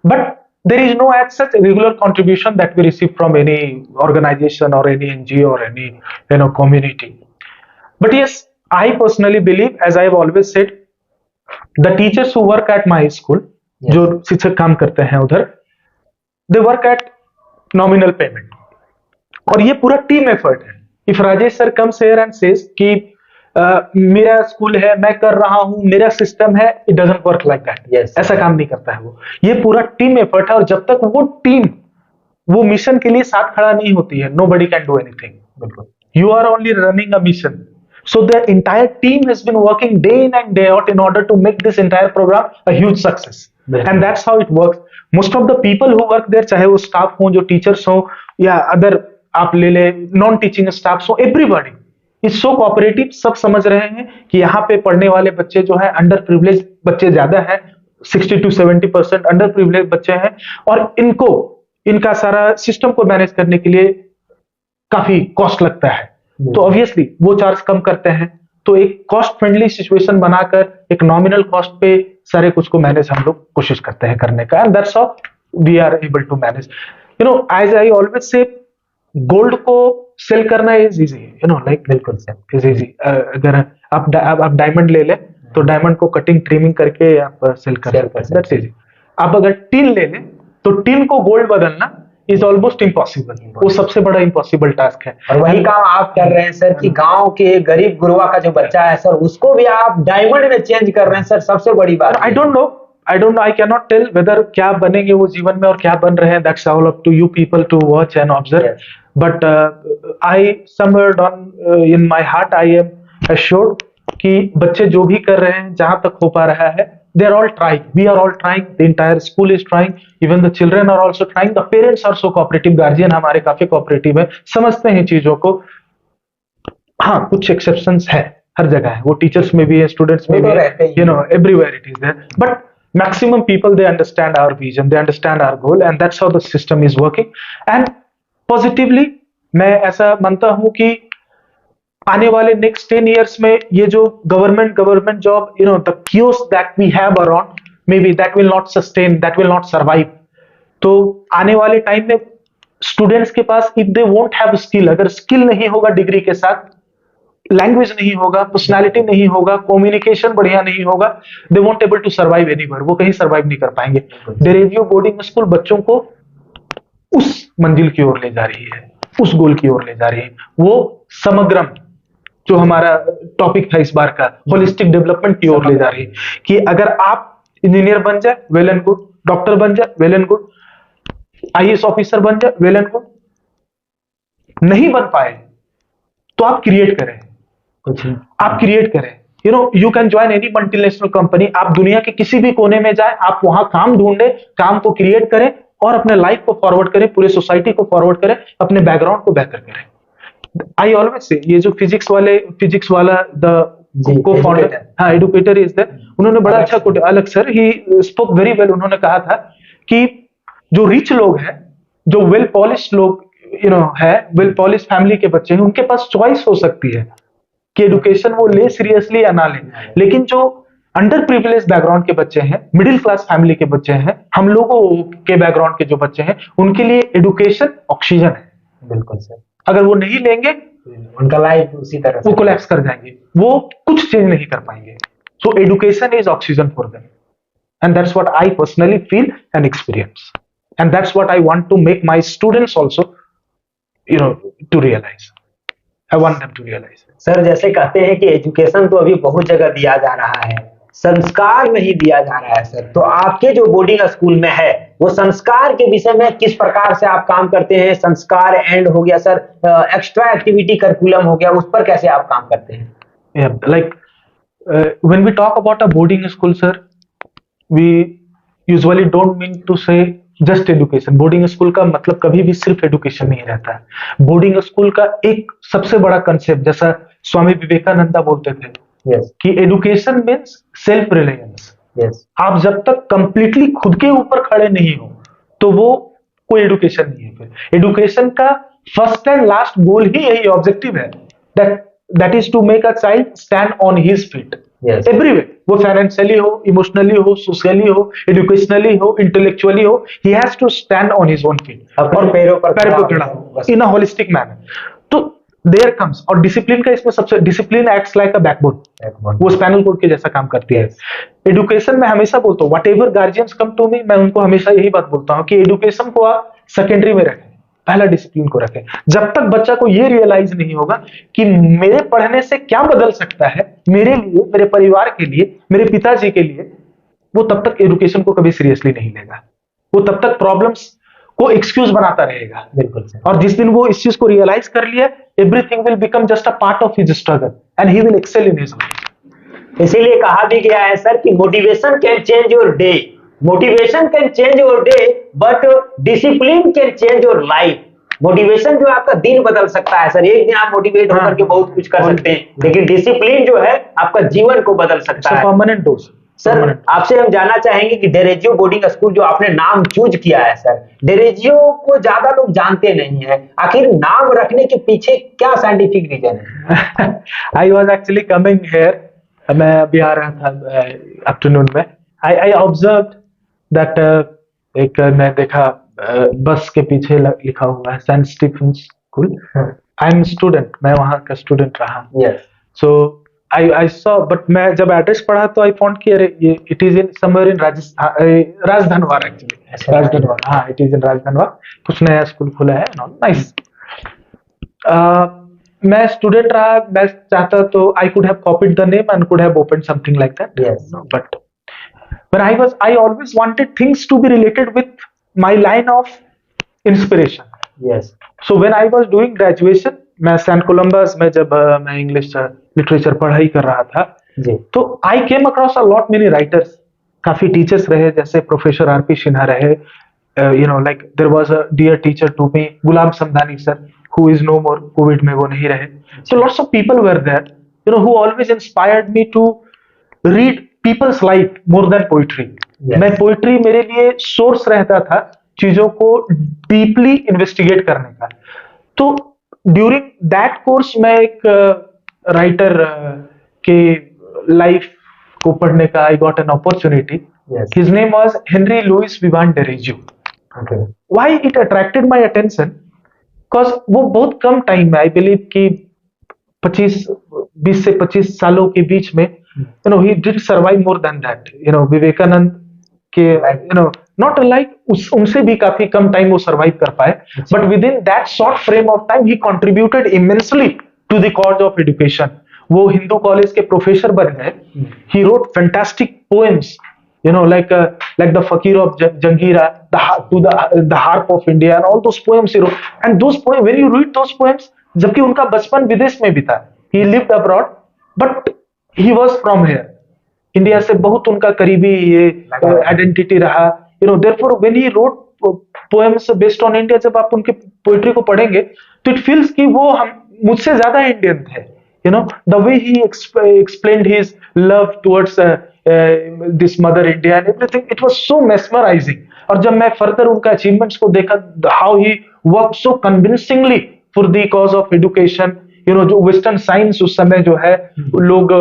But there is no as such regular contribution that we receive from any organization or any NGO or any community. But yes, I personally believe, as I have always said, the teachers who work at my school, जो शिक्षक काम करते हैं उधर, they work at nominal payment. और ये पूरा team effort है। If Rajesh sir comes here and says कि मेरा स्कूल है, मैं कर रहा हूं, मेरा सिस्टम है, it doesn't work like that. ऐसा काम नहीं करता है वो। ये पूरा टीम एफर्ट है, और जब तक वो टीम वो मिशन के लिए साथ खड़ा नहीं होती है, nobody can do anything. You are only running a mission. So the entire team has been working day in and day out in order to make this entire program a huge success. And that's how it works. Most of the people who work there, चाहे वो staff हो, जो teachers हो, या other आप ले ले non teaching staff हो, एवरीबॉडी इज सो कोऑपरेटिव। सब समझ रहे हैं कि यहाँ पे पढ़ने वाले बच्चे जो है, अंडर प्रिविलेज बच्चे ज्यादा हैं, 60 to 70% अंडर प्रिविलेज बच्चे हैं, और इनका सारा सिस्टम को मैनेज करने के लिए काफी कॉस्ट लगता है। तो ऑब्वियसली वो चार्ज कम करते हैं, तो एक कॉस्ट फ्रेंडली सिचुएशन बनाकर एक नॉमिनल कॉस्ट पे सारे कुछ को मैनेज हम लोग कोशिश करते हैं करने का, and that's how we are able to manage. As I always say, gold को सेल करना इज इजी, लाइक बिल्कुल इज इजी। अगर आप डायमंड ले ले तो डायमंड को कटिंग ट्रिमिंग करके आप सेल कर सकते हैं, इजी। आप अगर टिन ले ले तो टिन को गोल्ड बदलना इज ऑलमोस्ट इम्पॉसिबल, वो सबसे बड़ा इम्पॉसिबल टास्क है। और वही काम आप कर रहे हैं सर कि गांव के गरीब गुरबा का जो बच्चा है सर, उसको भी आप डायमंड में चेंज कर रहे हैं सर, सबसे बड़ी बात। I don't know, I can not tell whether क्या बनेंगे वो जीवन में और क्या बन रहे हैं, that's all up to you people to watch and observe. But I somewhere on in my heart I am assured कि बच्चे जो भी कर रहे हैं, जहां तक हो पा रहा है, they are all trying, we are all trying, the entire school is trying, even the children are also trying, the parents are so cooperative, guardian हमारे काफी cooperative है, समझते हैं चीजों को। हाँ, कुछ exceptions है, हर जगह है, वो टीचर्स में भी है, स्टूडेंट्स में भी है, everywhere it is there, but maximum people they understand our vision, they understand our goal, and that's how the system is working. And positively मैं ऐसा मानता हूं कि आने वाले नेक्स्ट 10 years में ये जो government job, the queues that we have around, maybe that will not sustain, that will not survive. तो आने वाले टाइम में स्टूडेंट्स के पास, if they won't have skill, अगर स्किल नहीं होगा डिग्री के साथ, लैंग्वेज नहीं होगा, पर्सनालिटी नहीं होगा, कम्युनिकेशन बढ़िया नहीं होगा, they won't able to survive anywhere, वो कहीं सर्वाइव नहीं कर पाएंगे। डेरेजियो बोर्डिंग स्कूल बच्चों को उस मंजिल की ओर ले जा रही है, उस गोल की ओर ले जा रही है। वो समग्रम, जो हमारा टॉपिक था इस बार का, होलिस्टिक डेवलपमेंट की ओर ले जा रही है, कि अगर आप इंजीनियर बन जाए वेल एंड गुड, डॉक्टर बन जाए well and good, IAS officer बन जाए वेल एंड गुड, नहीं बन पाए तो आप क्रिएट करें, आप क्रिएट करें। You can join any multinational company, आप दुनिया के किसी भी कोने में जाए, आप वहां काम ढूंढे, काम को क्रिएट करें और अपने लाइफ को फॉरवर्ड करें, पूरे सोसाइटी को फॉरवर्ड करें, अपने बैकग्राउंड को बेहतर करें। आई ऑलवेज से, ये जो फिजिक्स वाला द को फाउंडर, हाँ, एडुकेटर इज द, उन्होंने बड़ा अच्छा कोट, अलग sir, he spoke very well. उन्होंने कहा था कि जो रिच लोग हैं, जो वेल पॉलिश्ड लोग है, वेल पॉलिश्ड फैमिली के बच्चे हैं, उनके पास चॉइस हो सकती है कि एडुकेशन वो ले सीरियसली या ना ले, लेकिन जो अंडर प्रिविलेज बैकग्राउंड के बच्चे हैं, मिडिल क्लास फैमिली के बच्चे हैं, हम लोगों के बैकग्राउंड के जो बच्चे हैं, उनके लिए एडुकेशन ऑक्सीजन है। बिल्कुल सर, अगर वो नहीं लेंगे उनका लाइफ उसी तरह वो कोलैप्स कर जाएंगे, वो कुछ चेंज नहीं कर पाएंगे। So education is oxygen for them, and that's what I personally feel and experience, and that's what I want to make my students also to realise. I want them to realise. Sir, जैसे कहते हैं कि education तो अभी बहुत जगह दिया जा रहा है, संस्कार नहीं दिया जा रहा है सर, तो आपके जो बोर्डिंग स्कूल में है वो संस्कार के विषय में किस प्रकार से आप काम करते हैं? संस्कार एंड हो गया सर, एक्स्ट्रा एक्टिविटी करिकुलम हो गया, उस पर कैसे आप काम करते हैं? Like when we talk about a boarding school, sir, we usually don't mean to say just education. Boarding school का मतलब कभी भी सिर्फ एजुकेशन नहीं रहता है। बोर्डिंग स्कूल का एक सबसे बड़ा कंसेप्ट, जैसा स्वामी विवेकानंदा बोलते थे, कि एजुकेशन मीन्स सेल्फ रिलायंस। आप जब तक कंप्लीटली खुद के ऊपर खड़े नहीं हो तो वो कोई एजुकेशन नहीं है। फिर एजुकेशन का फर्स्ट एंड लास्ट गोल ही यही ऑब्जेक्टिव है, that is to make a child stand on his feet every way. वो फाइनेंशियली हो, इमोशनली हो, सोशली हो, एजुकेशनली हो, इंटेलेक्चुअली हो, he has to stand on his own feet और पैरों पर खड़ा हो इन अ होलिस्टिक मैनर। तो देयर कम्स, और डिसिप्लिन का इसमें सबसे, discipline acts like a backbone, वो स्पाइनल कोड के जैसा काम करती है। एजुकेशन में हमेशा बोलता हूँ, whatever guardians come to me, मैं उनको हमेशा यही बात बोलता हूँ कि एजुकेशन को आप सेकेंडरी में रखें, पहला डिसिप्लिन को रखें। जब तक बच्चा को ये रियलाइज नहीं होगा कि मेरे पढ़ने से क्या बदल सकता है मेरे लिए, मेरे परिवार के लिए, मेरे पिताजी के लिए, वो तब तक एजुकेशन को कभी सीरियसली नहीं लेगा। वो तब तक प्रॉब्लम्स को एक्सक्यूज बनाता रहेगा। बिल्कुल। और जिस दिन वो इस चीज को रियलाइज कर लिया, everything will become just a part of his struggle and he will excel in his life. इसीलिए कहा भी गया है सर कि motivation can change your day, motivation can change your day but discipline can change your life. Motivation जो आपका दिन बदल सकता है सर, एक दिन आप मोटिवेट होकर के बहुत कुछ कर सकते हैं, लेकिन डिसिप्लिन जो है आपका जीवन को बदल सकता है। Permanent dose. सर, आपसे हम जानना चाहेंगे कि डेरेजियो बोर्डिंग स्कूल जो आपने नाम चूज किया है सर, डेरेजियो को ज्यादा लोग जानते नहीं है, आखिर नाम रखने के पीछे क्या साइंटिफिक रीजन है? I was actually coming here, मैं अभी आ रहा था आफ्टरनून में, आई ऑब्जर्व दैट एक मैं देखा बस के पीछे लिखा हुआ है Saint Stephen school. I am student, मैं वहां का स्टूडेंट रहा। सो I saw, but मैं जब एड्रेस पढ़ा तो I found कि अरे ये it is in somewhere in Rajdhanwar actually, Rajdhanwar, हाँ it is in राजधनवार। कुछ नया स्कूल खुला है, नाइस। मैं स्टूडेंट रहा, मैं चाहता तो I could have copied the name and could have opened something like that. Yes. But when I always wanted things to be related with my line of inspiration. Yes. So when I was doing graduation, मैं Saint Columbus में जब मैं English literature पढ़ाई कर रहा था जी, तो I came across a lot many writers. काफी टीचर्स रहे, जैसे प्रोफेसर आरपी सिन्हा रहे, like there was a dear teacher to me Ghulam Samdani sir, who is no more, covid में वो नहीं रहे। So lots of people were there who always inspired me to read people's life more than poetry. मैं poetry मेरे लिए source रहता था चीजों को डीपली इन्वेस्टिगेट करने का। तो ड्यूरिंग दैट कोर्स मैं एक राइटर के लाइफ को पढ़ने का I got an opportunity. Yes. His name was Henry Louis Vivant Dereju. Okay. Why it attracted my attention? Because वो बहुत कम टाइम में, आई बिलीव कि 20 से 25 सालों के बीच में, he did survive more than that. Vivekananda के, not like उनसे भी काफी कम टाइम वो survive कर पाए, but within that short frame of time he contributed immensely to the cause of education. वो हिंदू कॉलेज के प्रोफेसर बन गए. He wrote fantastic poems, like the Fakir of Jangira, the Harp of India, and all those poems he wrote. And those poems, when you read those poems, जबकि उनका बचपन विदेश में भी था, he lived abroad, but he was from here. India से बहुत उनका करीबी ये आइडेंटिटी रहा. Therefore when he wrote poems based on India, जब आप उनके पोइट्री को पढ़ेंगे तो it feels कि वो हम मुझसे ज्यादा इंडियन थे. The way he explained his love towards this mother India and everything, it was so mesmerizing. और जब मैं further उनका achievements को देखा, how he worked so convincingly for the cause of education, जो वेस्टर्न साइंस उस समय जो है लोग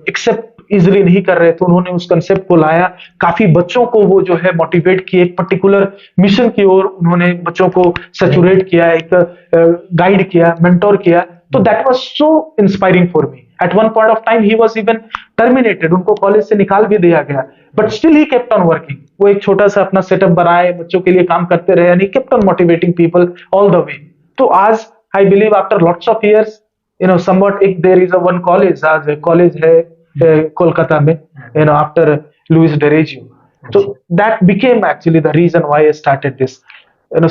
एक्सेप्ट इजिली नहीं कर रहे थे, उन्होंने उस कंसेप्ट को लाया. काफी बच्चों को वो जो है मोटिवेट किए, एक पर्टिकुलर मिशन की ओर उन्होंने बच्चों को सैचुरेट किया, एक गाइड किया, मेंटोर किया. तो that was so inspiring for me. At one point of time he was even terminated, उनको कॉलेज से निकाल भी दिया गया, but still he kept on working. वो एक छोटा सा अपना सेटअप बनाए, बच्चों के लिए काम करते रहे, and he kept on motivating people all the way. तो आज I believe after lots of years, somewhat, if there is a one college, आज कॉलेज है कोलकाता में, after Louis Dereju. So that became actually the reason why I started this.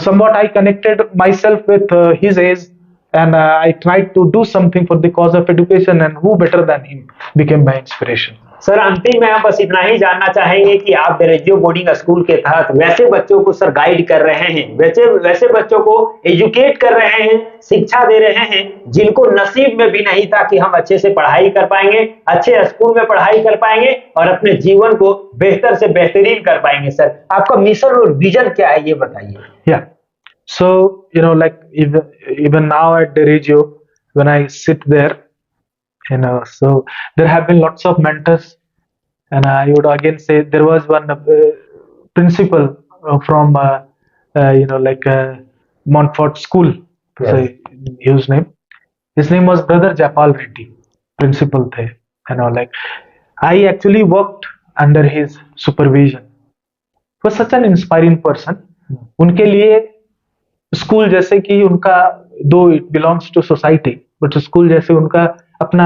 Somewhat I connected myself with his age, and I tried to do something for the cause of education, and who better than him became my inspiration. Sir अंतिम में हम बस इतना ही जानना चाहेंगे कि आप Derozio boarding school के तहत वैसे बच्चों को सर गाइड कर रहे हैं, वैसे बच्चों को एजुकेट कर रहे हैं, शिक्षा दे रहे हैं, जिनको नसीब में भी नहीं था कि हम अच्छे से पढ़ाई कर पाएंगे, अच्छे स्कूल में पढ़ाई कर पाएंगे और अपने जीवन को बेहतर से बेहतरीन कर पाएंगे. सर आपका मिशन और विजन क्या है, ये बताइए. Yeah. So, like even now at Derejo, when I sit there, so there have been lots of mentors, and I would again say there was one principal from like Montfort School. Yes. So his name was Brother Japal Reddy. Principal the, like I actually worked under his supervision. He was such an inspiring person. उनके लिए school जैसे कि उनका, though it belongs to society, but school जैसे उनका अपना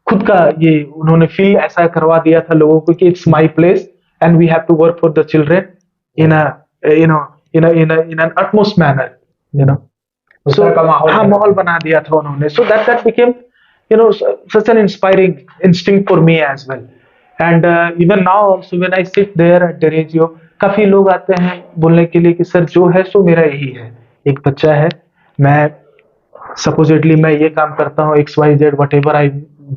खुद का ये उन्होंने फील ऐसा करवा दिया था लोगों को कि it's my place and we have to work for the children in an utmost manner. So हाँ, माहौल बना दिया था उन्होंने. So that became such an inspiring instinct for me as well. And even now also when I sit there at Derejo, काफी लोग आते हैं बोलने के लिए कि सर जो है सो मेरा यही है, एक बच्चा है, मैं सपोजिटली मैं ये काम करता हूँ XYZ whatever I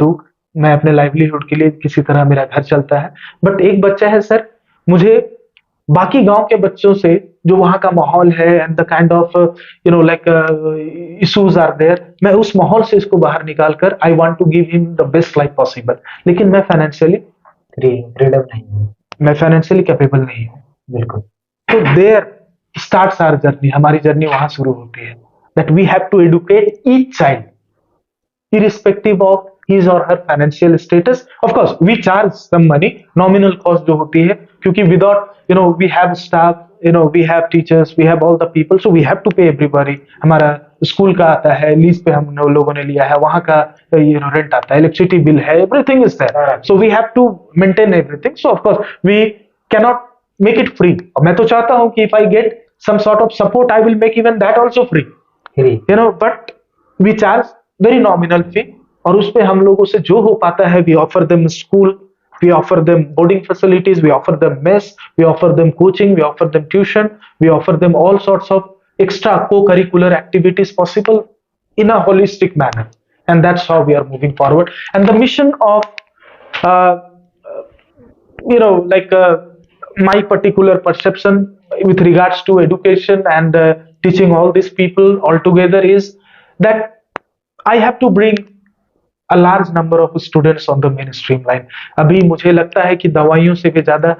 do, मैं अपने लाइवलीहुड के लिए किसी तरह मेरा घर चलता है, बट एक बच्चा है सर, मुझे बाकी गांव के बच्चों से जो वहां का माहौल है and the kind of like issues are there, मैं उस माहौल से इसको बाहर निकाल कर I want to give him the best life possible. लेकिन मैं फाइनेंशियली फ्रीडम नहीं हूँ, मैं फाइनेंशियली कैपेबल नहीं हूँ. बिल्कुल. तो देयर स्टार्ट्स आवर जर्नी, हमारी जर्नी वहां शुरू होती है. That we have to educate each child irrespective of his or her financial status. Of course we charge some money, nominal cost जो होती है, क्योंकि without we have staff, we have teachers, we have all the people, so we have to pay everybody. हमारा school का आता है, lease पे हम लोगों ने लिया है, वहां का रेंट आता है, इलेक्ट्रिसिटी बिल है, everything is there. So we have to maintain everything. So of course we cannot make it free. मैं तो चाहता हूँ कि if I get some sort of support, I will make even that also free. But we charge very nominal fee. और उस पे हम लोगों से जो हो पाता है, we offer them school, we offer them boarding facilities, we offer them mess, we offer them coaching, we offer them tuition, we offer them all sorts of extra co-curricular activities possible in a holistic manner. And that's how we are moving forward. And the mission of my particular perception with regards to education and teaching all these people all together is that I have to bring a large number of students on the mainstream line. अभी मुझे लगता है कि दवाइयों से भी ज्यादा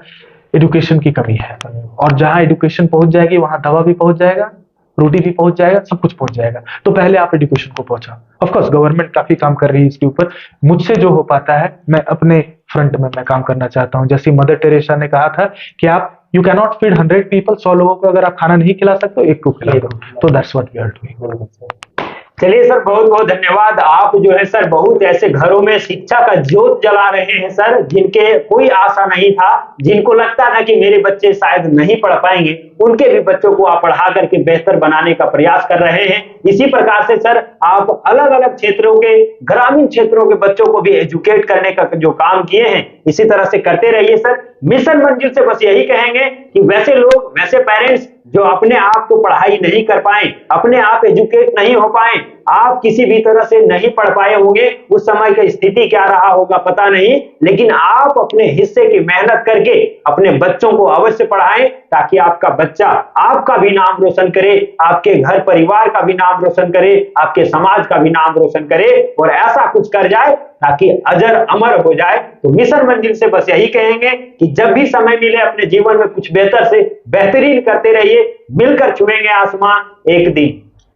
education की कमी है, और जहां एजुकेशन पहुंच जाएगी वहां दवा भी पहुंच जाएगा, रोटी भी पहुंच जाएगा, सब कुछ पहुंच जाएगा। तो पहले आप एजुकेशन को पहुंचाओ। ऑफ कोर्स गवर्नमेंट काफी काम कर रही है इसके ऊपर, मुझसे जो हो पाता है मैं अपने फ्रंट में मैं काम करना चाहता हूं। जैसे मदर टेरेसा ने कहा था कि आप you can not feed 100 people, 100 लोगों को अगर आप खाना नहीं खिला सकते तो एक को खिला दो। तो that's what we are doing. चलिए सर, बहुत बहुत धन्यवाद। आप जो है सर बहुत ऐसे घरों में शिक्षा का ज्योत जला रहे हैं सर, जिनके कोई आशा नहीं था, जिनको लगता था कि मेरे बच्चे शायद नहीं पढ़ पाएंगे, उनके भी बच्चों को आप पढ़ा करके बेहतर बनाने का प्रयास कर रहे हैं। इसी प्रकार से सर आप अलग अलग क्षेत्रों के, ग्रामीण क्षेत्रों के बच्चों को भी एजुकेट करने का जो काम किए हैं, इसी तरह से करते रहिए सर। मिशन मंजिल से बस यही कहेंगे कि वैसे लोग, वैसे पेरेंट्स जो अपने आप को पढ़ाई नहीं कर पाए, अपने आप एजुकेट नहीं हो पाए, आप किसी भी तरह से नहीं पढ़ पाए होंगे, उस समय की स्थिति क्या रहा होगा पता नहीं, लेकिन आप अपने हिस्से की मेहनत करके अपने बच्चों को अवश्य पढ़ाएं, ताकि आपका बच्चा आपका भी नाम रोशन करे, आपके घर परिवार का भी नाम रोशन करे, आपके समाज का भी नाम रोशन करे, और ऐसा कुछ कर जाए ताकि अजर अमर हो जाए। तो मिशन मंजिल से बस यही कहेंगे कि जब भी समय मिले अपने जीवन में कुछ बेहतर से बेहतरीन करते रहिए। मिलकर छुएंगे आसमां एक दिन।